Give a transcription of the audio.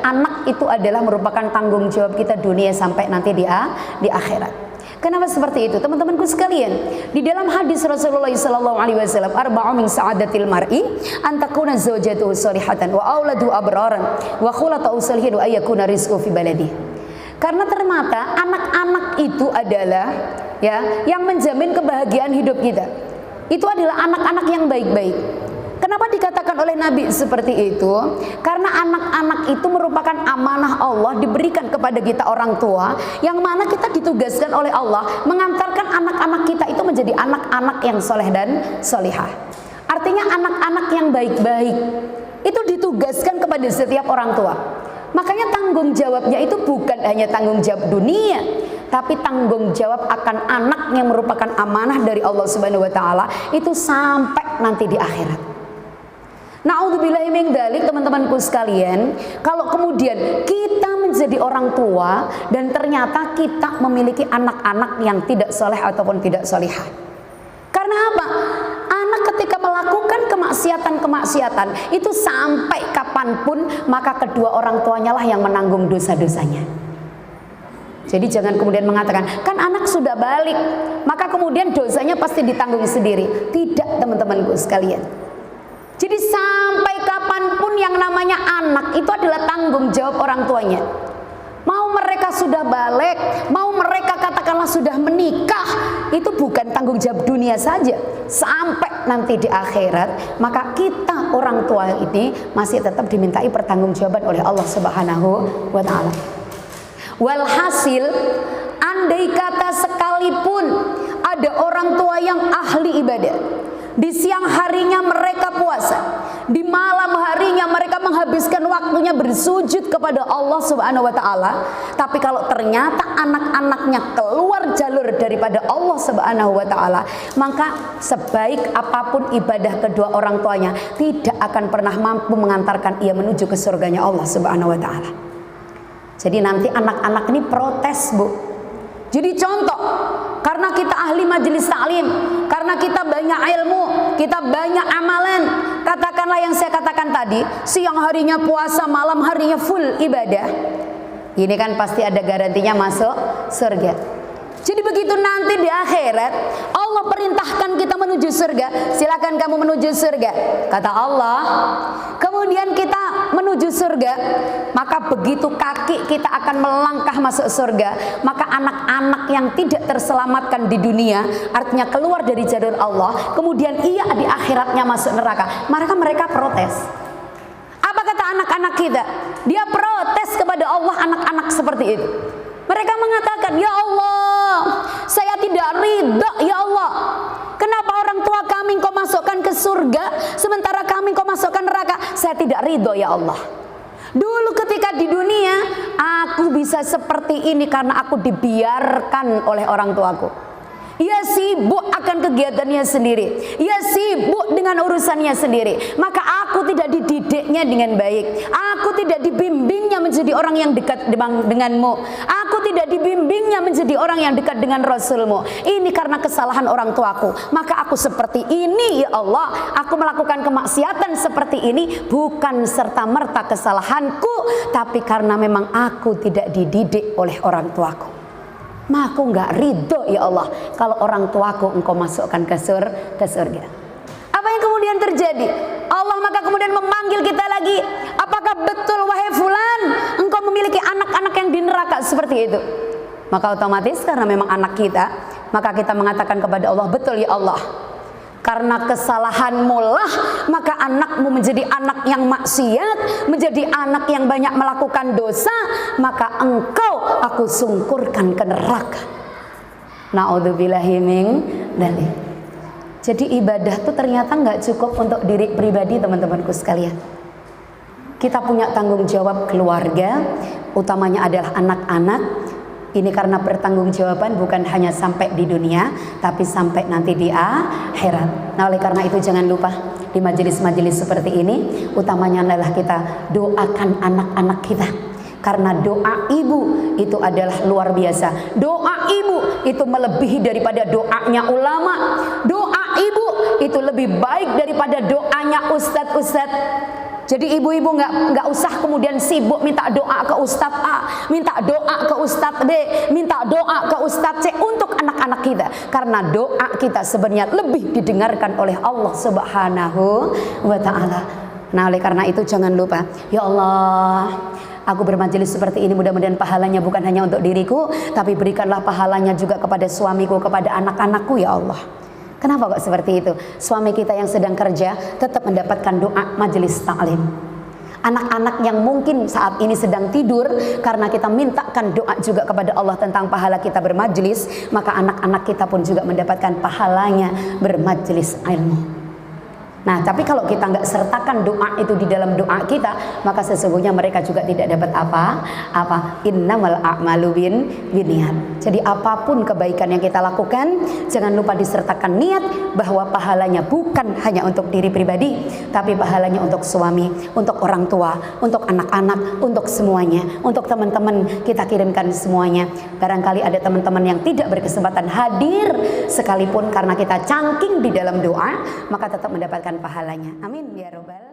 anak itu adalah merupakan tanggung jawab kita dunia sampai nanti di akhirat. Kenapa seperti itu, teman-temanku sekalian? Di dalam hadis Rasulullah SAW, arba'u min sa'adatil mar'i antakuna zawjatuhu salihatan wa auladu abraran wa khulatu salihin wa ayyakuna rizqu fi baladi. Karena ternyata anak-anak itu adalah yang menjamin kebahagiaan hidup kita. Itu adalah anak-anak yang baik-baik. Kenapa dikatakan oleh Nabi seperti itu? Karena anak-anak itu merupakan amanah Allah diberikan kepada kita orang tua, yang mana kita ditugaskan oleh Allah mengantarkan anak-anak kita itu menjadi anak-anak yang soleh dan solihah. Artinya anak-anak yang baik-baik itu ditugaskan kepada setiap orang tua. Makanya tanggung jawabnya itu bukan hanya tanggung jawab dunia, tapi tanggung jawab akan anak yang merupakan amanah dari Allah Subhanahu wa taala itu sampai nanti di akhirat. Na'udzubillahi min dzalik, teman-temanku sekalian, kalau kemudian kita menjadi orang tua dan ternyata kita memiliki anak-anak yang tidak soleh ataupun tidak solihah. Karena apa? Anak ketika melakukan kemaksiatan itu sampai kapanpun, maka kedua orang tuanya lah yang menanggung dosa-dosanya. Jadi jangan kemudian mengatakan, kan anak sudah balik, maka kemudian dosanya pasti ditanggung sendiri. Tidak, teman-temanku sekalian. Jadi sampai kapanpun yang namanya anak itu adalah tanggung jawab orang tuanya. Mau mereka sudah balik, mau mereka katakanlah sudah menikah, itu bukan tanggung jawab dunia saja. Sampai nanti di akhirat, maka kita orang tua ini masih tetap dimintai pertanggungjawaban oleh Allah Subhanahu wa taala. Walhasil, andai kata sekalipun ada orang tua yang ahli ibadah, di siang harinya mereka puasa, di malam harinya mereka menghabiskan waktunya bersujud kepada Allah Subhanahu wa taala, tapi kalau ternyata anak-anaknya keluar jalur daripada Allah Subhanahu wa taala, maka sebaik apapun ibadah kedua orang tuanya tidak akan pernah mampu mengantarkan ia menuju ke surganya Allah Subhanahu wa taala. Jadi nanti anak-anak ini protes, Bu. Jadi contoh, karena kita ahli majelis taklim, karena kita banyak ilmu, kita banyak amalan, katakanlah yang saya katakan tadi, siang harinya puasa, malam harinya full ibadah, ini kan pasti ada garantinya masuk surga. Jadi begitu nanti di akhirat Allah perintahkan kita menuju surga, silakan kamu menuju surga, kata Allah. Kemudian kita menuju surga, maka begitu kaki kita akan melangkah masuk surga, maka anak-anak yang tidak terselamatkan di dunia, artinya keluar dari jalur Allah, kemudian ia di akhiratnya masuk neraka, maka mereka protes. Apa kata anak-anak kita? Dia protes kepada Allah, anak-anak seperti itu. Mereka mengatakan, ya Allah, saya tidak ridha, ya Allah. Kenapa orang tua kami kau masukkan ke surga, sementara kami kau masukkan neraka? Saya tidak ridha, ya Allah. Dulu ketika di dunia, aku bisa seperti ini karena aku dibiarkan oleh orang tuaku. Ia sibuk akan kegiatannya sendiri, ia sibuk dengan urusannya sendiri, maka aku tidak dididiknya dengan baik, aku tidak dibimbingnya menjadi orang yang dekat denganmu, aku tidak dibimbingnya menjadi orang yang dekat dengan Rasulmu. Ini karena kesalahan orang tuaku, maka aku seperti ini, ya Allah. Aku melakukan kemaksiatan seperti ini bukan serta-merta kesalahanku, tapi karena memang aku tidak dididik oleh orang tuaku. Maka aku nggak ridho, ya Allah, kalau orang tuaku engkau masukkan ke surga. Apa yang kemudian terjadi? Allah maka kemudian memanggil kita lagi. Apakah betul wahai fulan, engkau memiliki anak-anak yang di neraka seperti itu? Maka otomatis karena memang anak kita, maka kita mengatakan kepada Allah, betul ya Allah. Karena kesalahanmu lah, maka anakmu menjadi anak yang maksiat, menjadi anak yang banyak melakukan dosa, maka engkau aku sungkurkan ke neraka. Na'udzubillahi min dzalik. Jadi ibadah itu ternyata nggak cukup untuk diri pribadi, teman-temanku sekalian. Kita punya tanggung jawab keluarga, utamanya adalah anak-anak. Ini karena pertanggungjawaban bukan hanya sampai di dunia, tapi sampai nanti di akhirat. Nah, oleh karena itu jangan lupa di majelis-majelis seperti ini, utamanya adalah kita doakan anak-anak kita. Karena doa ibu itu adalah luar biasa. Doa ibu itu melebihi daripada doanya ulama. Doa ibu itu lebih baik daripada doanya ustadz-ustadz. Jadi ibu-ibu nggak usah kemudian sibuk minta doa ke Ustadz A, minta doa ke Ustadz B, minta doa ke Ustadz C untuk anak-anak kita. Karena doa kita sebenarnya lebih didengarkan oleh Allah Subhanahu wa ta'ala. Nah oleh karena itu jangan lupa, ya Allah, aku bermajelis seperti ini mudah-mudahan pahalanya bukan hanya untuk diriku, tapi berikanlah pahalanya juga kepada suamiku, kepada anak-anakku ya Allah. Kenapa kok seperti itu? Suami kita yang sedang kerja tetap mendapatkan doa majelis taklim. Anak-anak yang mungkin saat ini sedang tidur, karena kita mintakan doa juga kepada Allah tentang pahala kita bermajelis, maka anak-anak kita pun juga mendapatkan pahalanya bermajelis ilmu. Nah, tapi kalau kita nggak sertakan doa itu di dalam doa kita, maka sesungguhnya mereka juga tidak dapat apa? Innamal a'malu binniyat. Jadi apapun kebaikan yang kita lakukan, jangan lupa disertakan niat bahwa pahalanya bukan hanya untuk diri pribadi, tapi pahalanya untuk suami, untuk orang tua, untuk anak-anak, untuk semuanya, untuk teman-teman kita kirimkan semuanya. Barangkali ada teman-teman yang tidak berkesempatan hadir sekalipun karena kita cangking di dalam doa, maka tetap mendapatkan pahalanya. Amin ya robbal